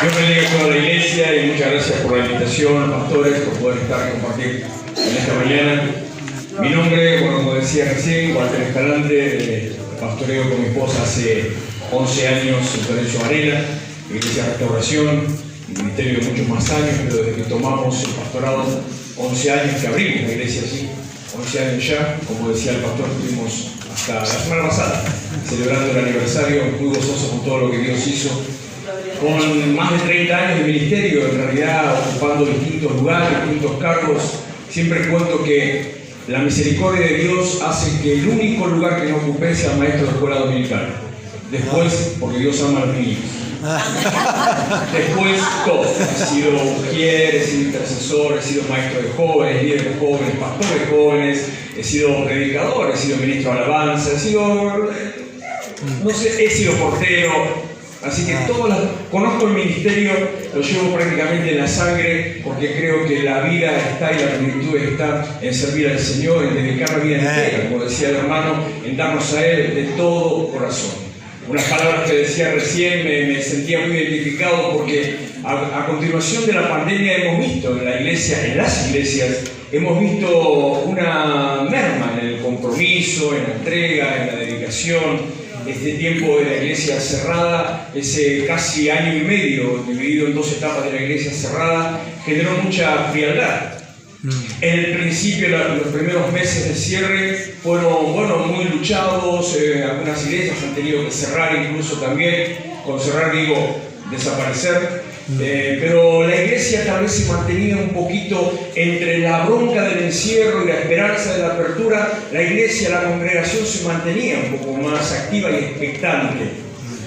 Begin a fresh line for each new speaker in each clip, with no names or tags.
Dios bendiga a toda la iglesia y muchas gracias por la invitación, pastores, por poder estar y compartir en esta mañana. Mi nombre, bueno, como decía recién, Walter Escalante, pastoreo con mi esposa hace 11 años en Florencio Varela, Iglesia Restauración, ministerio de muchos más años, pero desde que tomamos el pastorado, 11 años que abrimos la iglesia así, 11 años ya, como decía el pastor, estuvimos hasta la semana pasada celebrando el aniversario, muy gozosos con todo lo que Dios hizo, con más de 30 años de ministerio, en realidad ocupando distintos lugares, distintos cargos. Siempre cuento que la misericordia de Dios hace que el único lugar que no ocupé sea maestro de escuela dominical. Después, porque Dios ama a los niños. Después, todo. He sido mujer, he sido intercesor, he sido maestro de jóvenes, líder de jóvenes, pastor de jóvenes, he sido predicador, he sido ministro de alabanza, he sido portero. Así que conozco el ministerio, lo llevo prácticamente en la sangre, porque creo que la vida está y la plenitud está en servir al Señor, en dedicar la vida entera, como decía el hermano, en darnos a Él de todo corazón. Unas palabras que decía recién me sentía muy identificado, porque a continuación de la pandemia hemos visto en la iglesia, en las iglesias, hemos visto una merma en el compromiso, en la entrega, en la dedicación. Este tiempo de la iglesia cerrada, ese casi año y medio dividido en dos etapas de la iglesia cerrada, generó mucha frialdad. En el principio, los primeros meses de cierre fueron muy luchados, algunas iglesias han tenido que cerrar, incluso también, con cerrar digo, desaparecer. Pero la iglesia tal vez se mantenía un poquito entre la bronca del encierro y la esperanza de la apertura. La iglesia, la congregación se mantenía un poco más activa y expectante.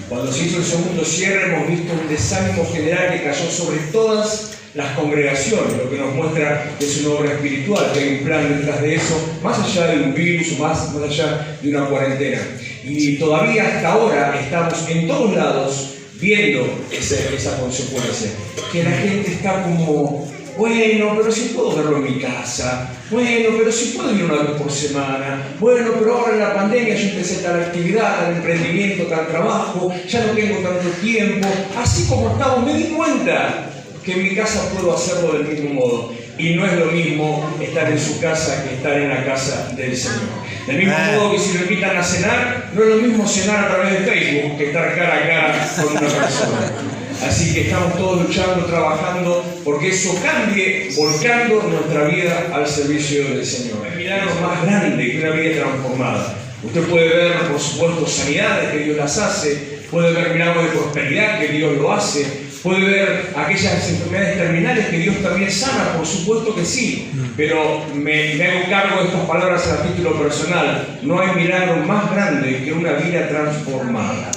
Cuando se hizo el segundo cierre hemos visto un desánimo general que cayó sobre todas las congregaciones, lo que nos muestra que es una obra espiritual, que hay un plan detrás de eso, más allá de un virus, más allá de una cuarentena. Y todavía hasta ahora estamos en todos lados viendo esa consecuencia, que la gente está como, bueno, pero si puedo verlo en mi casa, bueno, pero si puedo ir una vez por semana, bueno, pero ahora en la pandemia yo empecé tal actividad, tal emprendimiento, tal trabajo, ya no tengo tanto tiempo, así como estamos, me di cuenta que en mi casa puedo hacerlo del mismo modo. Y no es lo mismo estar en su casa que estar en la casa del Señor. Del mismo modo que si lo invitan a cenar, no es lo mismo cenar a través de Facebook que estar cara a cara con una persona. Así que estamos todos luchando, trabajando, porque eso cambie, volcando nuestra vida al servicio del Señor. Es milagro más grande que una vida transformada. Usted puede ver, por supuesto, sanidades que Dios las hace, puede ver milagros de prosperidad que Dios lo hace, puede ver aquellas enfermedades terminales que Dios también sana, por supuesto que sí, pero me hago cargo de estas palabras a título personal. No hay milagro más grande que una vida transformada.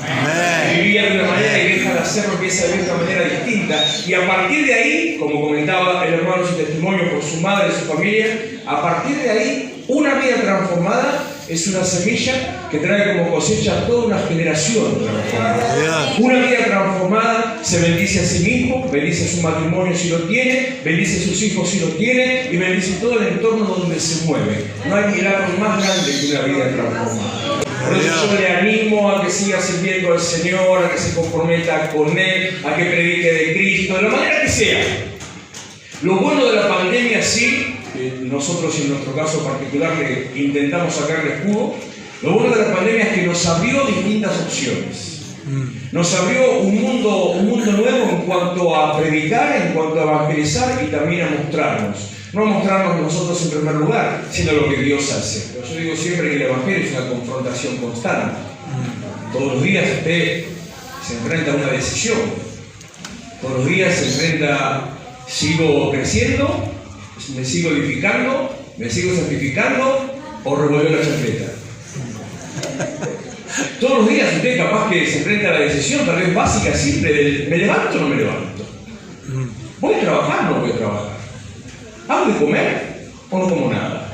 Vivía de una manera y deja de hacerlo, empieza a vivir de una manera distinta. Y a partir de ahí, como comentaba el hermano su testimonio por su madre y su familia, a partir de ahí, una vida transformada es una semilla que trae como cosecha toda una generación transformada. Una vida transformada se bendice a sí mismo, bendice a su matrimonio si lo tiene, bendice a sus hijos si lo tiene y bendice todo el entorno donde se mueve. No hay milagro más grande que una vida transformada. Por eso yo le animo a que siga sirviendo al Señor, a que se comprometa con Él, a que predique de Cristo, de la manera que sea. Lo bueno de la pandemia sí, nosotros en nuestro caso particular le intentamos sacarle jugo. Lo bueno de la pandemia es que nos abrió distintas opciones. Nos abrió un mundo nuevo en cuanto a predicar, en cuanto a evangelizar y también a mostrarnos. No a mostrarnos nosotros en primer lugar, sino lo que Dios hace. Pero yo digo siempre que el evangelio es una confrontación constante. Todos los días usted se enfrenta a una decisión. Todos los días se enfrenta, sigo creciendo, me sigo edificando, me sigo santificando o revuelvo la chancleta. Todos los días usted capaz que se enfrenta a la decisión, tal vez básica, simple, del ¿me levanto o no me levanto? ¿Voy a trabajar o no voy a trabajar? ¿Hago de comer o no como nada?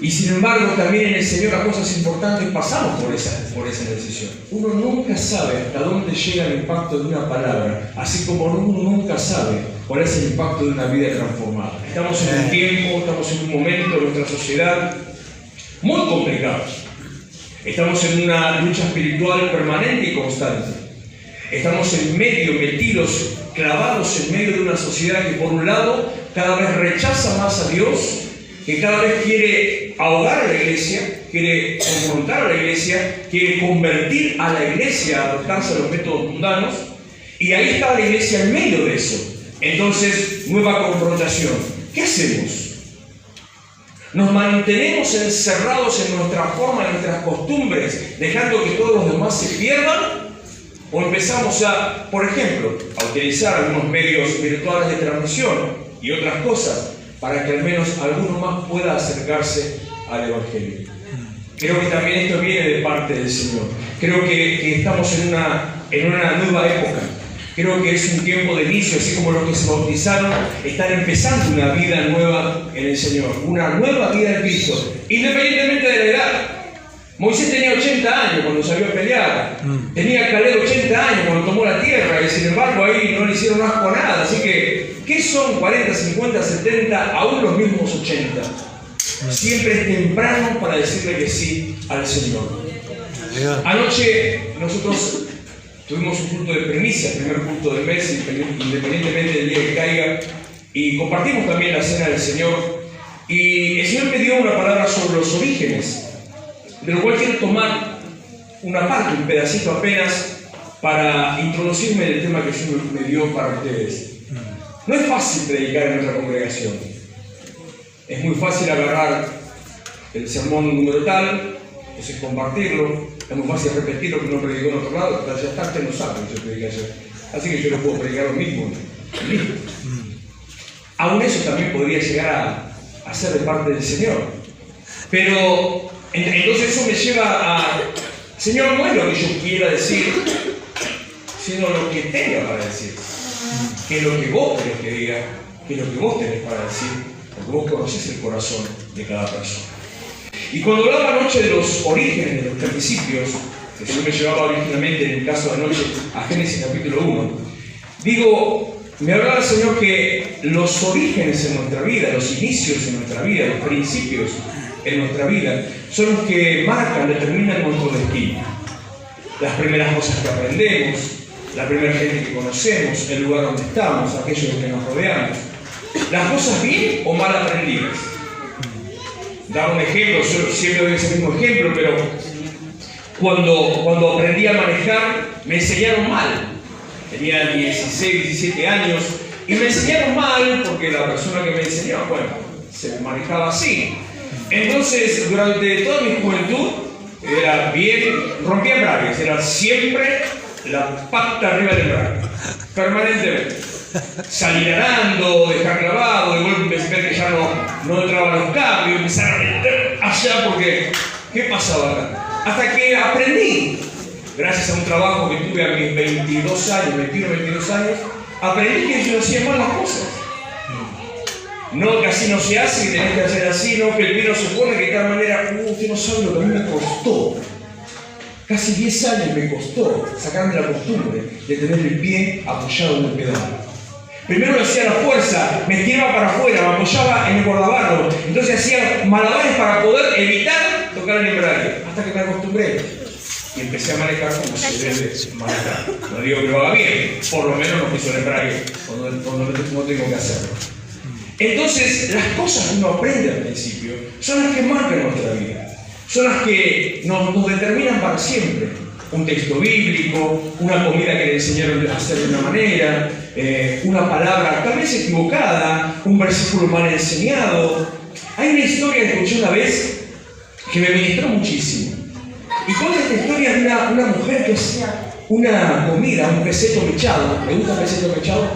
Y sin embargo, también en el Señor las cosas importantes pasamos por esa decisión. Uno nunca sabe hasta dónde llega el impacto de una palabra, así como uno nunca sabe cuál es el impacto de una vida transformada. Estamos en un tiempo, estamos en un momento de nuestra sociedad muy complicado. Estamos en una lucha espiritual permanente y constante. Estamos en medio, metidos, clavados en medio de una sociedad que por un lado cada vez rechaza más a Dios, que cada vez quiere ahogar a la iglesia, quiere confrontar a la iglesia, quiere convertir a la iglesia a adaptarse a los métodos mundanos, y ahí está la iglesia en medio de eso. Entonces, nueva confrontación. ¿Qué hacemos? ¿Nos mantenemos encerrados en nuestra forma, en nuestras costumbres, dejando que todos los demás se pierdan? ¿O empezamos a, por ejemplo, a utilizar algunos medios virtuales de transmisión y otras cosas para que al menos alguno más pueda acercarse al Evangelio? Creo que también esto viene de parte del Señor. Creo que estamos en una nueva época. Creo que es un tiempo de inicio, así como los que se bautizaron están empezando una vida nueva en el Señor, una nueva vida en Cristo, independientemente de la edad. Moisés tenía 80 años cuando salió a pelear, tenía Caleb 80 años cuando tomó la tierra, y sin embargo ahí no le hicieron asco a nada. Así que, ¿qué son 40, 50, 70, aún los mismos 80? Siempre es temprano para decirle que sí al Señor. Anoche nosotros tuvimos un culto de primicia, el primer culto del mes, independientemente del día que caiga, y compartimos también la cena del Señor. Y el Señor me dio una palabra sobre los orígenes, de lo cual quiero tomar una parte, un pedacito apenas, para introducirme en el tema que el Señor me dio para ustedes. No es fácil predicar en nuestra congregación. Es muy fácil agarrar el sermón número tal, entonces compartirlo. Es muy fácil repetir lo que uno predicó en otro lado, pero ya está, usted no sabe lo que yo prediqué ayer. Así que yo no puedo predicar lo mismo. Aún eso también podría llegar a ser de parte del Señor. Pero entonces eso me lleva a, Señor, no es lo que yo quiera decir, sino lo que tenga para decir. Que es lo que vos querés que diga, que es lo que vos tenés para decir, porque vos conocés el corazón de cada persona. Y cuando hablaba anoche de los orígenes, de los principios, que yo me llevaba originalmente en el caso de anoche a Génesis capítulo 1, digo, me hablaba el Señor que los orígenes en nuestra vida, los inicios en nuestra vida, los principios en nuestra vida, son los que marcan, determinan nuestro destino. Las primeras cosas que aprendemos, la primera gente que conocemos, el lugar donde estamos, aquellos que nos rodeamos, las cosas bien o mal aprendidas. Daba un ejemplo, yo siempre doy ese mismo ejemplo, pero cuando aprendí a manejar me enseñaron mal. Tenía 16, 17 años y me enseñaron mal porque la persona que me enseñó, bueno, se manejaba así. Entonces, durante toda mi juventud, era bien, rompía embragues, era siempre la pata arriba del embrague, permanentemente. Salir arando, dejar clavado, de vuelta empecé a ver que ya no entraban los cambios, empezar a meter allá porque, ¿qué pasaba acá? Hasta que aprendí, gracias a un trabajo que tuve a mis 22 años, 21, 22 años, aprendí que yo hacía mal las cosas. No, que así no se hace, que tenés que hacer así, no, que el pie no se pone, que de tal manera, usted no sabe lo que a mí me costó. Casi 10 años me costó sacarme la costumbre de tener el pie apoyado en el pedal. Primero lo hacía a la fuerza, me tiraba para afuera, me apoyaba en el guardabarro. Entonces hacía malabares para poder evitar tocar el embrague, hasta que me acostumbré. Y empecé a manejar como se debe manejar. No digo que lo haga bien, por lo menos no piso el embrague cuando no tengo que hacerlo. Entonces, las cosas que uno aprende al principio son las que marcan nuestra vida. Son las que nos determinan para siempre. Un texto bíblico, una comida que le enseñaron a hacer de una manera, una palabra tal vez equivocada, un versículo mal enseñado. Hay una historia que escuché una vez que me ministró muchísimo. Y cuenta esta historia de una mujer que hacía una comida, un peseto mechado. ¿Le gusta el peseto mechado?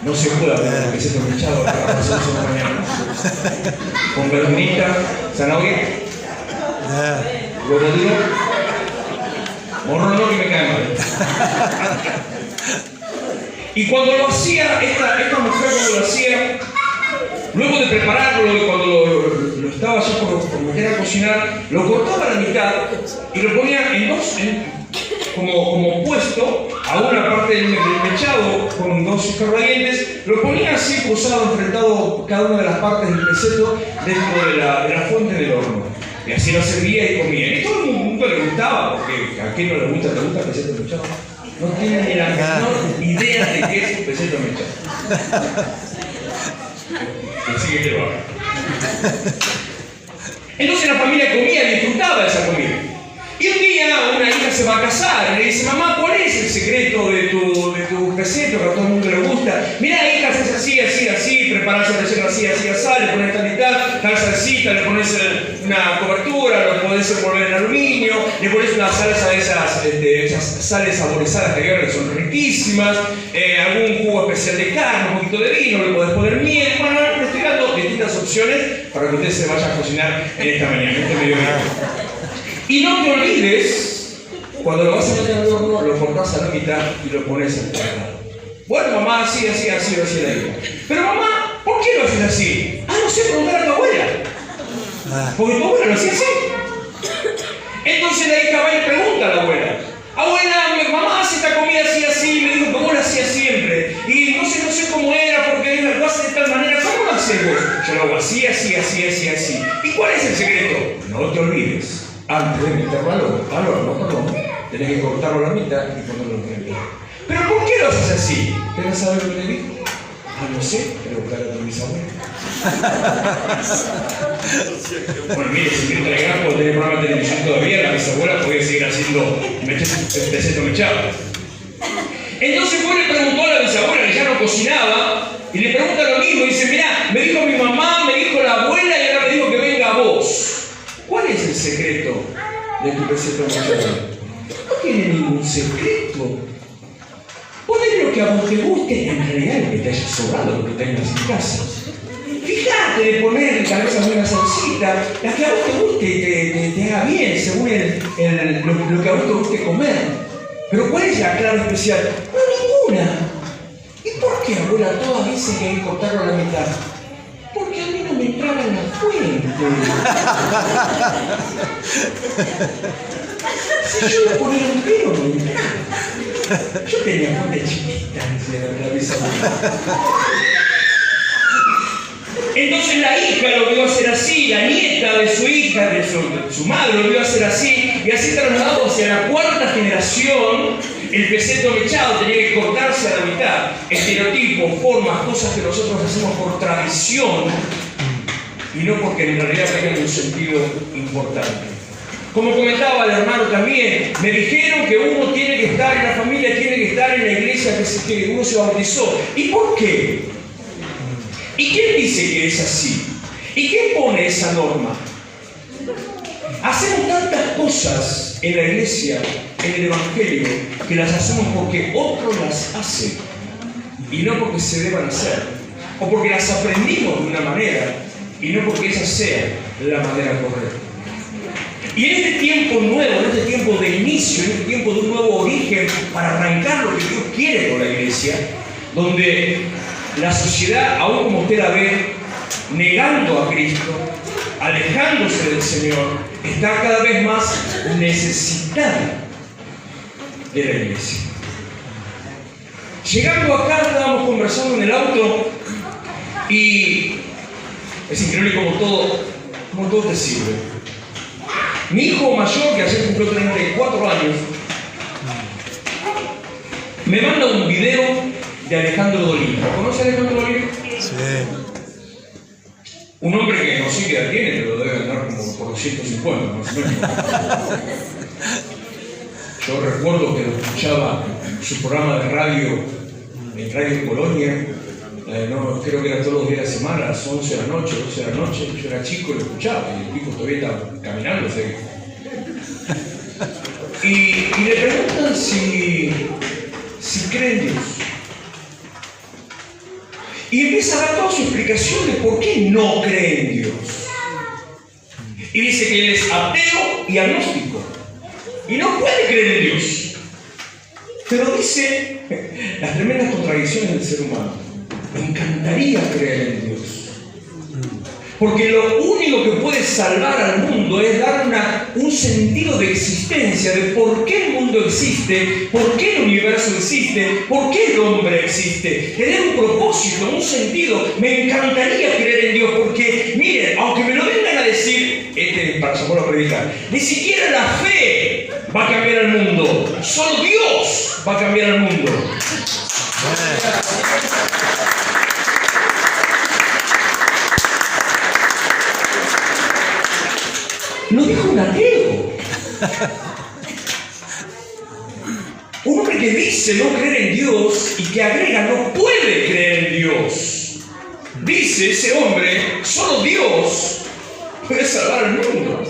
No se puede hablar de peseto mechado a las 11 de la mañana. Con verdurita, zanahoria, huevo duro, morrón no, que me cae mal. Y cuando lo hacía, esta mujer cuando lo hacía, luego de prepararlo, cuando lo estaba ya por meter a cocinar, lo cortaba a la mitad y lo ponía en dos, como puesto a una parte del mechado con dos escarbadientes, lo ponía así cruzado, enfrentado cada una de las partes del peseto dentro de la fuente del horno. Y así lo servía y comía. Y todo el mundo le gustaba, porque a quién no le gusta, ¿te gusta el peseto mechado? No tienen ni la menor idea de qué es un peseto mechado. Así que te lo haga. Entonces la familia comía y disfrutaba de esa comida. Y un día una hija se va a casar y le dice: mamá, ¿cuál es el secreto de tu peseto que a todo el mundo le gusta? Mirá, hija, haces así, así, así, preparás el relleno así, así, así, le pones tal y tal salsita, le pones una cobertura, lo podés envolver en aluminio, le pones una salsa de esas sales saborizadas que son riquísimas, algún jugo especial de carne, un poquito de vino, le podés poner miel. Bueno, le estoy dando distintas opciones para que usted se vaya a cocinar en esta mañana, en este mediodía. Y no te olvides, cuando lo vas a meter al horno, lo cortás a la mitad y lo pones en el cuadrado. Bueno, mamá, así la hija. Pero mamá, ¿por qué lo haces así? No sé, preguntar a tu abuela. Porque tu abuela lo hacía así. Entonces la hija va y pregunta a la abuela: abuela, mamá hace esta comida así, así, me dijo que vos la hacías siempre. Y no sé cómo era, porque lo hace de tal manera. ¿Cómo lo haces vos? Yo lo hago así. ¿Y cuál es el secreto? No te olvides. Antes de meterlo al horno, tenés que cortarlo a la mitad y ponerlo en el horno. ¿Pero por qué lo haces así? ¿Querés saber lo que le dijo? No sé, preguntar a tu bisabuela. Bueno, mire, si quiere telegrama, puedo tener programa de televisión todavía, la bisabuela puede seguir haciendo peseto mechado. Entonces fue y le preguntó a la bisabuela, que ya no cocinaba, y le pregunta lo mismo, y dice: mirá, me dijo mi mamá, me dijo la abuela, y ahora me dijo que venga vos. ¿Cuál es el secreto de tu peseto mechado? No tiene ningún secreto. Ponle lo que a vos te guste, en realidad lo que te haya sobrado, lo que tengas en casa. Fíjate de poner tal vez alguna salsita, la que a vos te guste y te haga bien, según lo que a vos te guste comer. Pero ¿cuál es la clave especial? No, ninguna. ¿Y por qué, abuela, todas dicen que hay que cortarlo a la mitad? Porque a mí no me entraba en la fuente. Si yo le ponía un pelo, no entraba. Yo tenía fuente chiquita, dice la bisabuela. Entonces la hija lo vio hacer así, la nieta de su hija, de su madre lo vio hacer así, y así trasladado hacia la cuarta generación, el peseto mechado tenía que cortarse a la mitad. Estereotipos, formas, cosas que nosotros hacemos por tradición y no porque en realidad tengan un sentido importante. Como comentaba el hermano también, me dijeron que uno tiene que estar en la familia, tiene que estar en la iglesia que uno se bautizó. ¿Y por qué? ¿Y quién dice que es así? ¿Y quién pone esa norma? Hacemos tantas cosas en la iglesia, en el evangelio, que las hacemos porque otros las hacen y no porque se deban hacer, o porque las aprendimos de una manera y no porque esa sea la manera correcta. Y en este tiempo nuevo, en este tiempo de inicio, en este tiempo de un nuevo origen para arrancar lo que Dios quiere por la iglesia, donde la sociedad, aún como usted la ve, negando a Cristo, alejándose del Señor, está cada vez más necesitada de la iglesia. Llegando acá, estábamos conversando en el auto y es increíble como todo te sirve. Mi hijo mayor, que ayer cumplió 34 años, me manda un video de Alejandro Dolina. ¿Conoce a Alejandro Dolina?
Sí.
Un hombre que no sé qué edad tiene, pero debe andar como por los 150, más o menos. Yo recuerdo que lo escuchaba en su programa de radio, en Radio Colonia, creo que era todos los días de la semana, a las 11 de la noche, 12 de la noche. Yo era chico y lo escuchaba, y el tipo todavía estaba caminando. Y le preguntan si cree en Dios. Y empieza a dar toda su explicación de por qué no cree en Dios. Y dice que él es ateo y agnóstico. Y no puede creer en Dios. Pero dice las tremendas contradicciones del ser humano. Me encantaría creer en Dios. Porque lo único que puede salvar al mundo es dar un sentido de existencia, de por qué el mundo existe, por qué el universo existe, por qué el hombre existe. Tener un propósito, un sentido. Me encantaría creer en Dios porque, miren, aunque me lo vengan a decir, para sacarlo a predicar, ni siquiera la fe va a cambiar al mundo. Solo Dios va a cambiar el mundo. Lo dijo un ateo. Un hombre que dice no creer en Dios y que agrega no puede creer en Dios. Dice ese hombre, solo Dios puede salvar al mundo.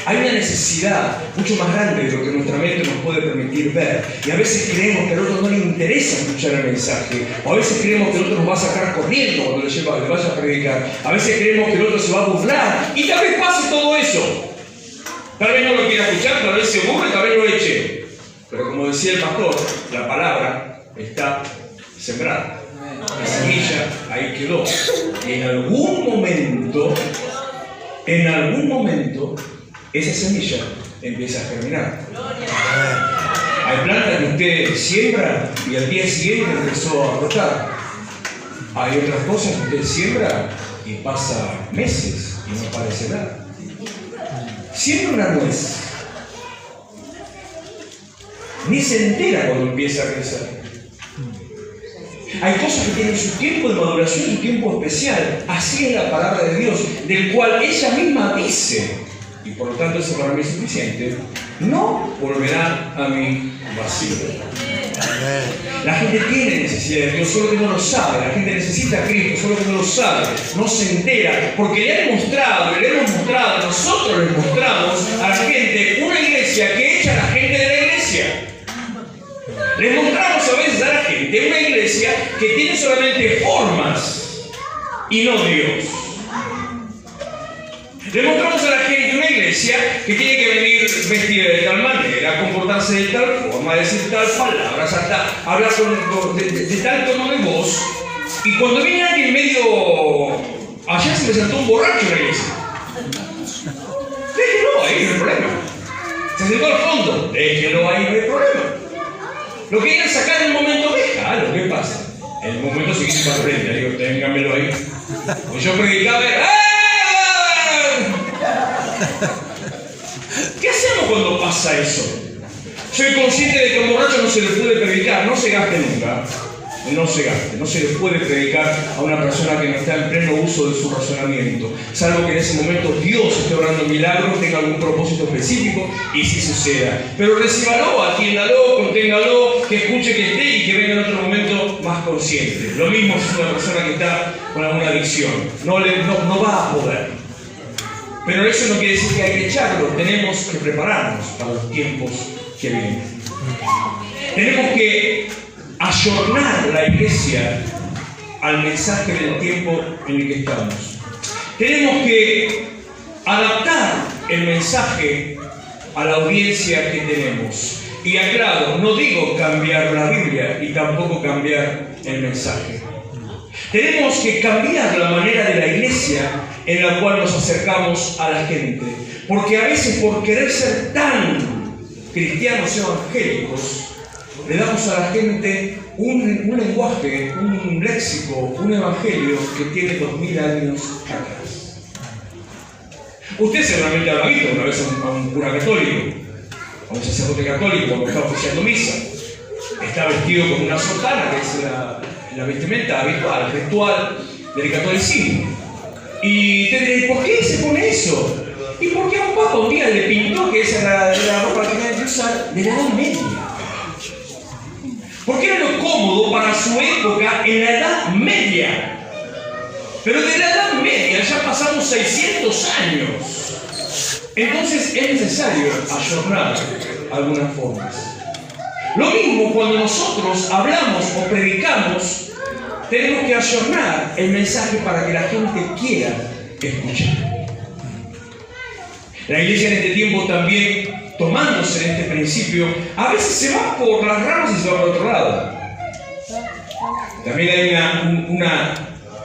Hay una necesidad mucho más grande de lo que nuestra mente nos puede permitir ver. Y a veces creemos que al otro no le interesa escuchar el mensaje. O a veces creemos que el otro nos va a sacar corriendo cuando le vaya a predicar. A veces creemos que el otro se va a burlar. Y tal vez pase todo eso. Tal vez no lo quiera escuchar, tal vez se burle, tal vez lo eche. Pero como decía el pastor, la palabra está sembrada. La semilla ahí quedó. Y en algún momento, esa semilla empieza a germinar. Hay plantas que usted siembra y al día siguiente empezó a brotar. Hay otras cosas que usted siembra y pasa meses y no aparece nada. Siembra una nuez. Ni se entera cuando empieza a crecer. Hay cosas que tienen su tiempo de maduración, su tiempo especial. Así es la palabra de Dios, del cual ella misma dice, y por lo tanto eso para mí es suficiente, no volverá a mí vacío. La gente tiene necesidad de Dios, solo que no lo sabe. La gente necesita a Cristo, solo que no lo sabe, no se entera, porque le hemos mostrado, nosotros les mostramos a la gente una iglesia que echa a la gente de la iglesia. Les mostramos a veces a la gente una iglesia que tiene solamente formas y no Dios. Le mostramos a la gente una iglesia que tiene que venir vestida de tal manera, comportarse de tal forma, decir tal palabras, hablar de tal tono de voz. Y cuando viene alguien medio... Allá se me sentó un borracho en la iglesia. Déjelo ahí, no hay problema. Se sentó al fondo. Déjelo ahí, no hay problema. Lo que quieran sacar en el momento, déjalo, ¿qué pasa? En el momento siguiente para frente, digo, ténganmelo ahí. Pues yo predicaba, ¿qué hacemos cuando pasa eso? Soy consciente de que a un borracho no se le puede predicar, no se gaste nunca. No se le puede predicar a una persona que no está en pleno uso de su razonamiento, salvo que en ese momento Dios esté obrando milagros, tenga algún propósito específico y sí suceda. Pero recíbalo, atiéndalo, conténgalo, que escuche, que esté y que venga en otro momento más consciente. Lo mismo si es una persona que está con alguna adicción, no va a poder. Pero eso no quiere decir que hay que echarlo, tenemos que prepararnos para los tiempos que vienen. Tenemos que ayornar la iglesia al mensaje del tiempo en el que estamos. Tenemos que adaptar el mensaje a la audiencia que tenemos. Y aclaro, no digo cambiar la Biblia y tampoco cambiar el mensaje. Tenemos que cambiar la manera de la iglesia en la cual nos acercamos a la gente. Porque a veces por querer ser tan cristianos evangélicos, le damos a la gente un lenguaje, un léxico, un evangelio que tiene 2000 años atrás. Usted seguramente habrá visto una vez a un cura católico, a un sacerdote católico cuando está oficiando misa. Está vestido con una sotana, que es la vestimenta habitual, ritual del catolicismo. Y te diré, ¿por qué se pone eso? ¿Y por qué a un papa un día le pintó que esa era la ropa que tenía que usar de la Edad Media? Porque era lo cómodo para su época en la Edad Media. Pero de la Edad Media ya pasamos 600 años. Entonces es necesario ayornar algunas formas. Lo mismo cuando nosotros hablamos o predicamos, tenemos que ayornar el mensaje para que la gente quiera escuchar. La iglesia en este tiempo también, tomándose de este principio, a veces se va por las ramas y se va por otro lado. También hay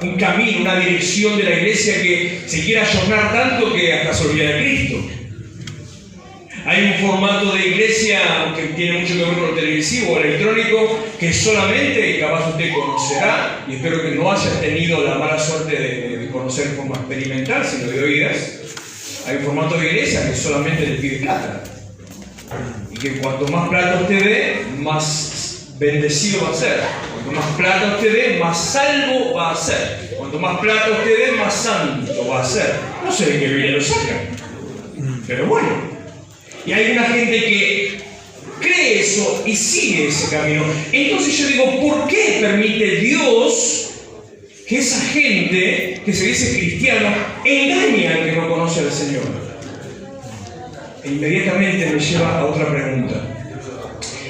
un camino, una dirección de la iglesia que se quiere ayornar tanto que hasta se olvida de Cristo. Hay un formato de iglesia que tiene mucho que ver con lo televisivo o electrónico que solamente, y capaz usted conocerá, y espero que no haya tenido la mala suerte de conocer de forma experimental, sino de oídas. Hay un formato de iglesia que solamente le pide plata. que cuanto más plata usted dé, más bendecido va a ser. Cuanto más plata usted dé, más salvo va a ser. Cuanto más plata usted dé, más santo va a ser. No sé de qué Biblia lo sacan, pero bueno. Y hay una gente que cree eso y sigue ese camino. Entonces yo digo, ¿por qué permite Dios que esa gente que se dice cristiana engañe al que no conoce al Señor? E inmediatamente me lleva a otra pregunta.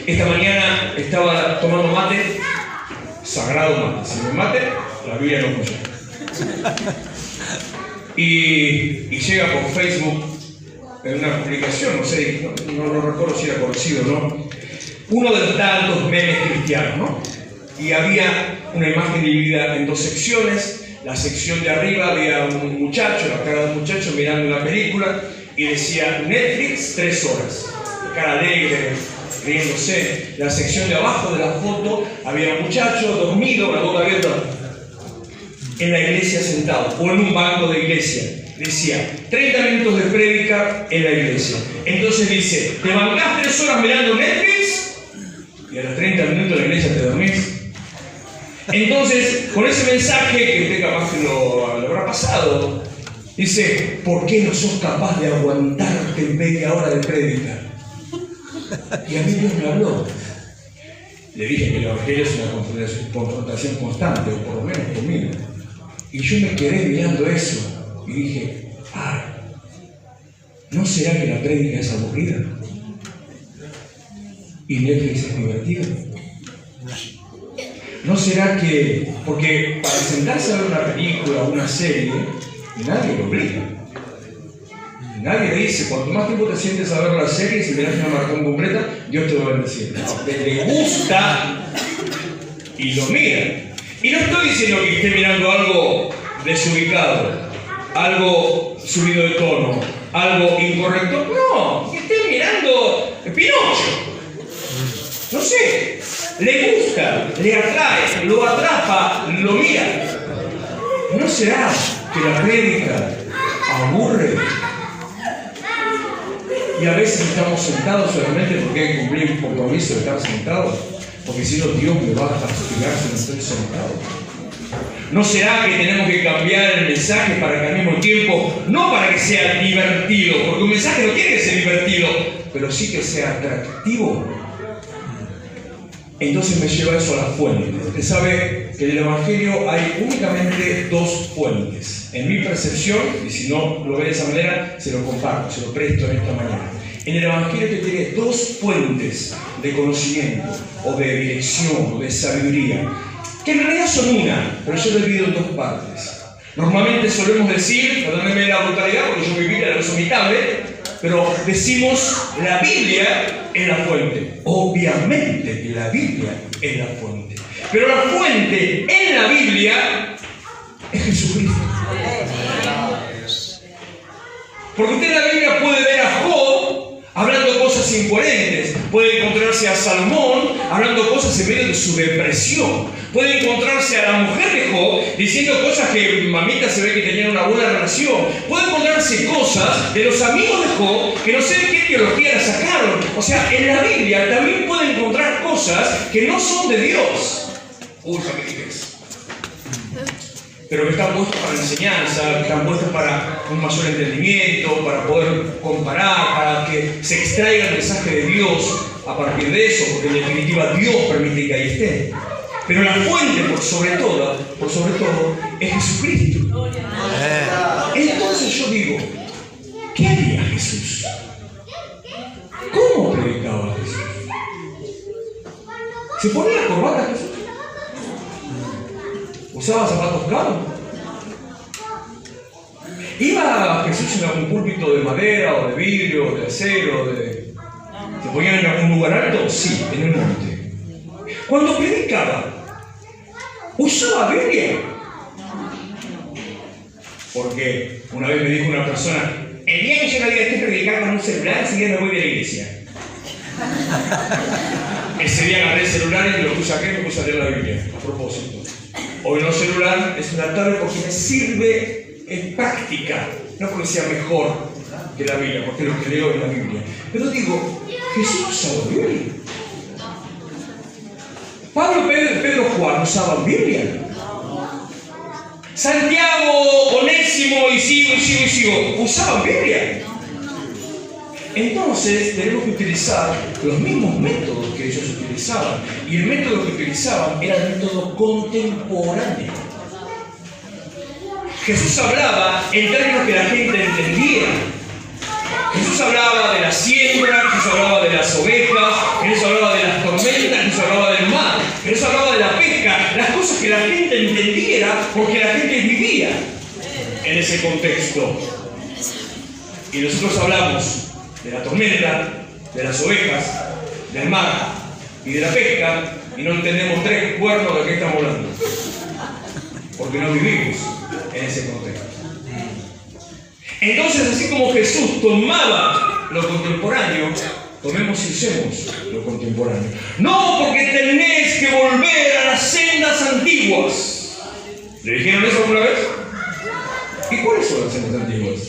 Esta mañana estaba tomando mate, sagrado mate. Si no es mate, la Biblia no funciona. Y llega por Facebook en una publicación, no sé, no recuerdo si era conocido o no, uno de los tantos memes cristianos, ¿no? Y había una imagen dividida en dos secciones. La sección de arriba había un muchacho, la cara de un muchacho mirando una película, y decía Netflix 3 horas, cara alegre, riéndose. La sección de abajo de la foto había un muchacho dormido, la boca abierta, en la iglesia sentado, o en un banco de iglesia. Decía, 30 minutos de prédica en la iglesia. Entonces dice, ¿te bancás 3 horas mirando Netflix? Y a los 30 minutos de la iglesia te dormís. Entonces, con ese mensaje, que usted capaz que lo habrá pasado, dice, ¿por qué no sos capaz de aguantarte en media hora de prédica? Y a mí Dios me habló. Le dije que el Evangelio es una confrontación constante, o por lo menos conmigo. Y yo me quedé mirando eso. Y dije, ¿no será que la prédica es aburrida? ¿Y Netflix es divertido? ¿No será que, porque para sentarse a ver una película o una serie, nadie lo obliga? Nadie le dice, cuanto más tiempo te sientes a ver la serie, si miras una maratón completa, Dios te va a bendecir. No, le gusta y lo mira. Y no estoy diciendo que esté mirando algo desubicado, algo subido de tono, algo incorrecto. No, que esté mirando Pinocho. No sé, le gusta, le atrae, lo atrapa, lo mira. ¿No será que la prédica aburre? Y a veces estamos sentados solamente porque hay que cumplir un compromiso de estar sentados, porque si no Dios me va a castigar si no estoy sentado. ¿No será que tenemos que cambiar el mensaje para que al mismo tiempo, no para que sea divertido, porque un mensaje no tiene que ser divertido, pero sí que sea atractivo? Entonces me lleva eso a la fuente. Usted sabe que en el Evangelio hay únicamente 2 fuentes. En mi percepción, y si no lo ve de esa manera, se lo comparto, se lo presto en esta mañana. En el Evangelio usted tiene 2 fuentes de conocimiento, o de dirección, o de sabiduría, que en realidad son una, pero yo lo divido en 2 partes. Normalmente solemos decir, perdónenme la brutalidad, porque yo mi Biblia la uso mi tablet, pero decimos la Biblia es la fuente. Obviamente que la Biblia es la fuente. Pero la fuente en la Biblia es Jesucristo. Porque usted en la Biblia puede ver a Job hablando cosas incoherentes. Puede encontrarse a Salomón hablando cosas en medio de su depresión. Puede encontrarse a la mujer de Job diciendo cosas que mamita se ve que tenían una buena relación. Puede encontrarse cosas de los amigos de Job que no sé de qué teología la sacaron. O sea, en la Biblia también puede encontrar cosas que no son de Dios. Uy, ¿qué dije eso? Pero que están puestos para enseñanza, que están puestos para un mayor entendimiento, para poder comparar, para que se extraiga el mensaje de Dios a partir de eso, porque en definitiva Dios permite que ahí esté. Pero la fuente, por sobre todo, es Jesucristo. Entonces yo digo, ¿qué haría Jesús? ¿Cómo predicaba Jesús? ¿Se ponía corbata Jesús? ¿Usaba zapatos caros? ¿Iba Jesús en algún púlpito de madera o de vidrio o de acero? ¿Se ponía en algún lugar alto? Sí, en el monte. Cuando predicaba, ¿usaba Biblia? Porque una vez me dijo una persona, el día que yo no diga que predicar con un celular, ese día me voy de la iglesia. Ese día agarré el celular y lo puse aquí y me puse a leer la Biblia, a propósito. Hoy no celular, es una tablet porque me sirve en práctica, no porque sea mejor, que la Biblia, porque lo que leo es la Biblia. Pero digo, ¿Jesús usaba Biblia? Pablo, Pedro, Juan usaban Biblia. Santiago, Onésimo y sigo, usaban Biblia. Entonces tenemos que utilizar los mismos métodos que ellos utilizaban. Y el método que utilizaban era el método contemporáneo. Jesús hablaba en términos que la gente entendía. Jesús hablaba de la siembra, Jesús hablaba de las ovejas, Jesús hablaba de las tormentas, Jesús hablaba del mar, Jesús hablaba de la pesca, las cosas que la gente entendiera porque la gente vivía en ese contexto. Y nosotros hablamos de la tormenta, de las ovejas, del mar y de la pesca, y no entendemos tres cuernos de qué estamos hablando, porque no vivimos en ese contexto. Entonces, así como Jesús tomaba lo contemporáneo, tomemos y usemos lo contemporáneo. No porque tenéis que volver a las sendas antiguas. ¿Le dijeron eso alguna vez? ¿Y cuáles son las sendas antiguas?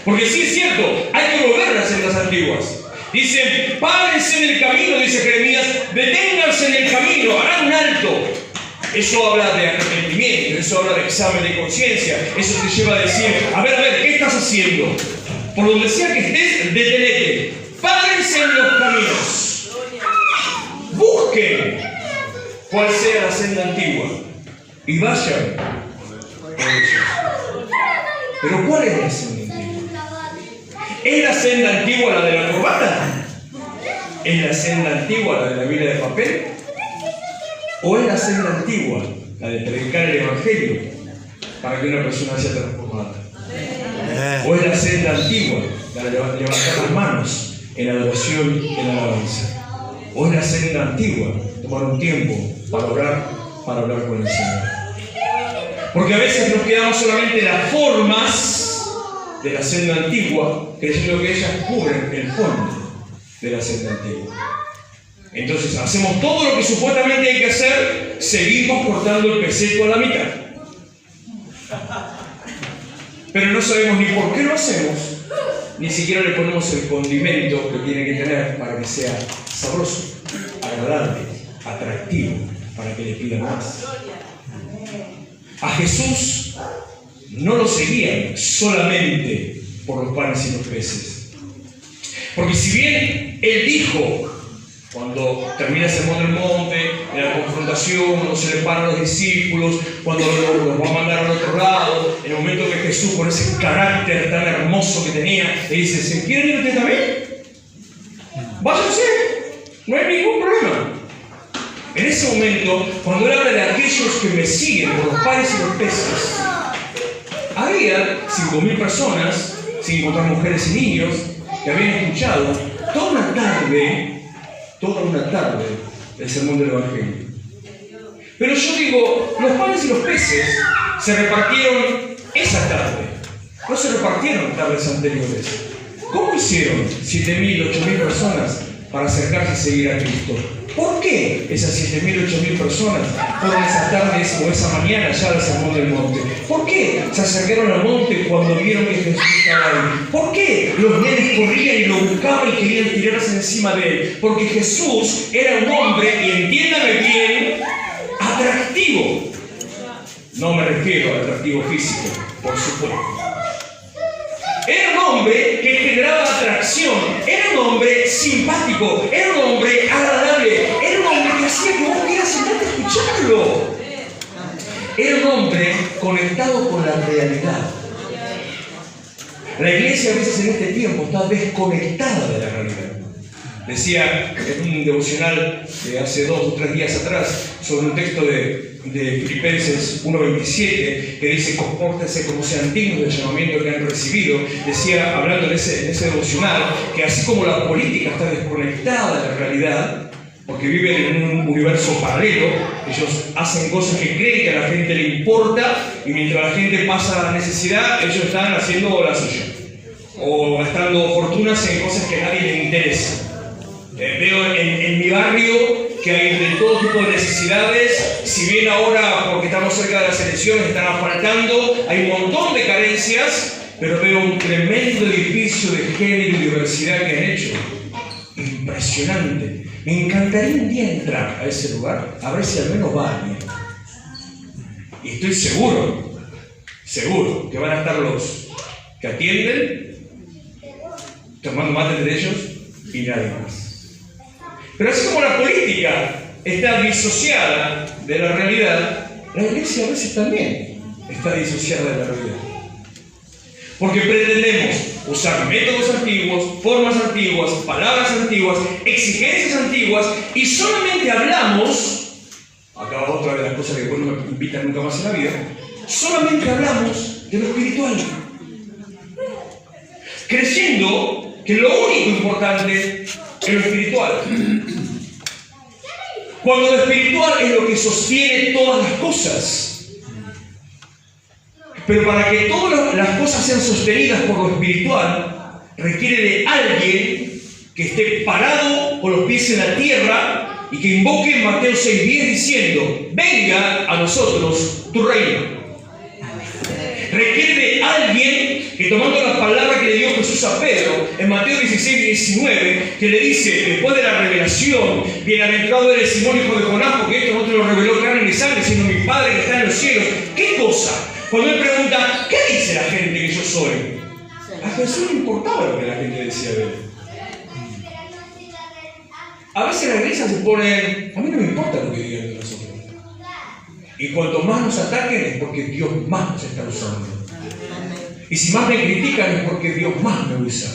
Porque sí es cierto, hay que volver a las sendas antiguas. Dicen, párense en el camino, dice Jeremías, deténganse en el camino, harán un alto. Eso habla de arrepentimiento, eso habla de examen de conciencia, eso te lleva a decir, a ver, ¿qué estás haciendo? Por donde sea que estés, detenete. Párense en los caminos. Busquen cuál sea la senda antigua y vayan por ella. Pero ¿cuál es la senda antigua? ¿Es la senda antigua la de la corbata? ¿Es la senda antigua la de la Biblia de papel? ¿O es la senda antigua la de predicar el Evangelio para que una persona sea transformada? ¿O es la senda antigua la de levantar las manos en adoración y en alabanza? ¿O es la senda antigua tomar un tiempo para hablar con el Señor? Porque a veces nos quedamos solamente en las formas de la senda antigua, creyendo que ellas cubren el fondo de la senda antigua. Entonces hacemos todo lo que supuestamente hay que hacer, seguimos cortando el peseto a la mitad. Pero no sabemos ni por qué lo hacemos, ni siquiera le ponemos el condimento que tiene que tener para que sea sabroso, agradable, atractivo, para que le pidan más. A Jesús no lo seguían solamente por los panes y los peces. Porque si bien Él dijo, cuando termina el sermón del monte, en la confrontación, cuando se le paran los discípulos, cuando los va a mandar al otro lado, en el momento que Jesús, con ese carácter tan hermoso que tenía, le dice, ¿se quieren ir ustedes también? Váyanse, no hay ningún problema. En ese momento, cuando él habla de aquellos que me siguen por los panes y los peces, había 5.000 personas, sin contar mujeres y niños, que habían escuchado toda una tarde el sermón del Evangelio. Pero yo digo, los panes y los peces se repartieron esa tarde, no se repartieron tardes anteriores. ¿Cómo hicieron 7.000, 8.000 personas para acercarse y seguir a Cristo? ¿Por qué esas 7.000, 8.000 personas fueron esas tardes o esa mañana ya al sermón del monte? ¿Por qué se acercaron al monte cuando vieron que Jesús estaba ahí? ¿Por qué los nenes corrían y lo buscaban y querían tirarse encima de él? Porque Jesús era un hombre, y entiéndame bien, atractivo. No me refiero al atractivo físico, por supuesto. Era un hombre que generaba atracción, era un hombre simpático, era un hombre agradable, era un hombre que hacía que vos quieras sentarte a escucharlo. Era un hombre conectado con la realidad. La iglesia a veces en este tiempo está desconectada de la realidad. Decía en un devocional de hace 2 o 3 días atrás sobre un texto de Filipenses 1:27 que dice: compórtense como sean dignos del llamamiento que han recibido. Decía, hablando en ese devocional, que así como la política está desconectada de la realidad, porque viven en un universo paralelo, ellos hacen cosas que creen que a la gente le importa, y mientras la gente pasa la necesidad, ellos están haciendo la suya o gastando fortunas en cosas que a nadie le interesa. Veo en mi barrio que hay de todo tipo de necesidades. Si bien ahora, porque estamos cerca de las elecciones, están asfaltando, hay un montón de carencias, pero veo un tremendo edificio de género y diversidad que han hecho. Impresionante. Me encantaría un día entrar a ese lugar, a ver si al menos va alguien. Y estoy seguro que van a estar los que atienden, tomando mate de ellos y nadie más. Pero así como la política está disociada de la realidad, la iglesia a veces también está disociada de la realidad. Porque pretendemos usar métodos antiguos, formas antiguas, palabras antiguas, exigencias antiguas, y solamente hablamos, acá va otra de las cosas que después no me invitan nunca más en la vida, solamente hablamos de lo espiritual. Creyendo que lo único importante es lo espiritual. Cuando lo espiritual es lo que sostiene todas las cosas. Pero para que todas las cosas sean sostenidas por lo espiritual, requiere de alguien que esté parado con los pies en la tierra y que invoque en Mateo 6:10 diciendo: venga a nosotros tu reino. Requiere de alguien que, tomando las palabras que le dio Jesús a Pedro en Mateo 16:19, que le dice, después de la revelación: bienaventurado eres Simón, hijo de Jonás, porque esto no te lo reveló carne ni sangre, sino mi Padre que está en los cielos. ¿Qué cosa? Cuando él pregunta, ¿qué dice la gente que yo soy? A Jesús no importaba lo que la gente decía de él. A veces la iglesia se pone, a mí no me importa lo que digan de nosotros. Y cuanto más nos ataquen es porque Dios más nos está usando. Y si más me critican es porque Dios más me usa.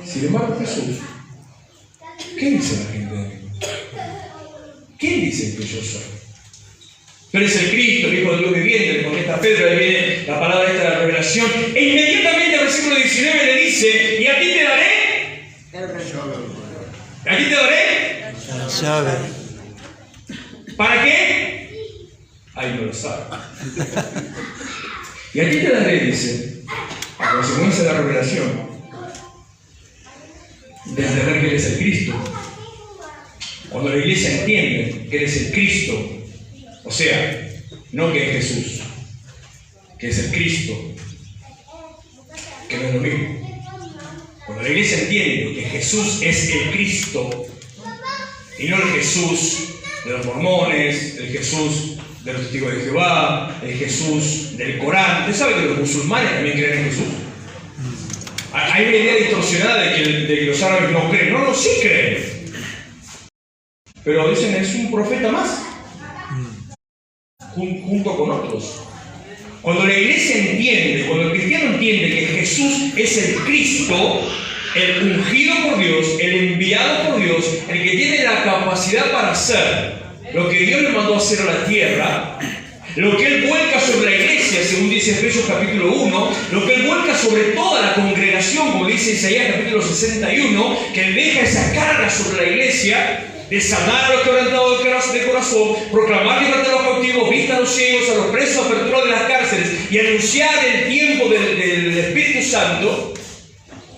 Sin embargo, Jesús, ¿qué dice la gente de mí? ¿Quién dice que yo soy? Tú eres el Cristo, el Hijo de Dios viviente, le contesta a Pedro, ahí viene la palabra esta de la revelación, e inmediatamente al versículo 19 le dice: y a ti te daré, ¿a ti te daré?
La llave.
¿Para qué? Ahí no lo sabe. Y a ti te daré, dice, a consecuencia de la revelación, de entender que eres el Cristo. Cuando la iglesia entiende que eres el Cristo, o sea, no que es Jesús, que es el Cristo, que no es lo mismo. Cuando la iglesia entiende que Jesús es el Cristo y no el Jesús de los mormones, el Jesús de los testigos de Jehová, el Jesús del Corán. ¿Usted sabe que los musulmanes también creen en Jesús? Hay una idea distorsionada de que los árabes no creen. No, sí creen. Pero dicen, es un profeta más. Junto con otros. Cuando la iglesia entiende, cuando el cristiano entiende que Jesús es el Cristo, el ungido por Dios, el enviado por Dios, el que tiene la capacidad para hacer lo que Dios le mandó a hacer a la tierra, lo que Él vuelca sobre la iglesia, según dice Efesios capítulo 1, lo que Él vuelca sobre toda la congregación, como dice Isaías capítulo 61, que Él deja esa carga sobre la iglesia, de sanar a los quebrantados de corazón, proclamar libertad a los cautivos, vista a los ciegos, a los presos, apertura de las cárceles y anunciar el tiempo del Espíritu Santo.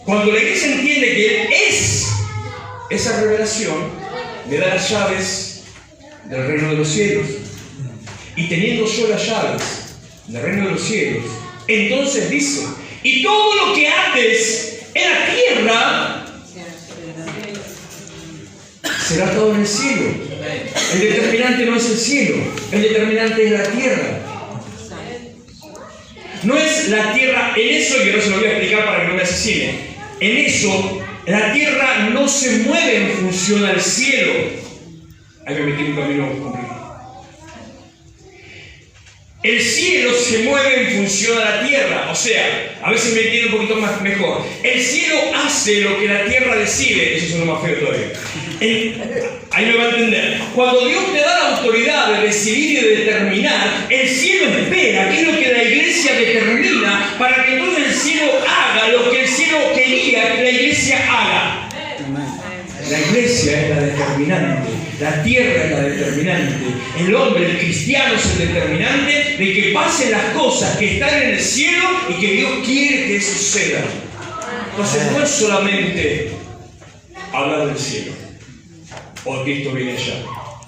Cuando la iglesia entiende que Él es esa revelación, le da las llaves del reino de los cielos. Y teniendo yo las llaves del reino de los cielos, entonces dice: y todo lo que ates en la tierra será todo en el cielo. El determinante no es el cielo, el determinante es la tierra. No es la tierra en eso, y yo no se lo voy a explicar para que no me asesine. En eso, la tierra no se mueve en función al cielo. Ahí me metí en un camino complicado. El cielo se mueve en función a la tierra. O sea, a veces me entiendo un poquito más mejor. El cielo hace lo que la tierra decide. Eso es lo más feo todavía. Ahí me va a entender. Cuando Dios te da la autoridad de decidir y de determinar, el cielo espera, que es lo que la iglesia determina, para que entonces el cielo haga lo que el cielo quería que la iglesia haga. La iglesia es la determinante, la tierra es la determinante, el hombre, el cristiano es el determinante de que pasen las cosas que están en el cielo y que Dios quiere que sucedan. Entonces no es solamente hablar del cielo, o Cristo viene ya,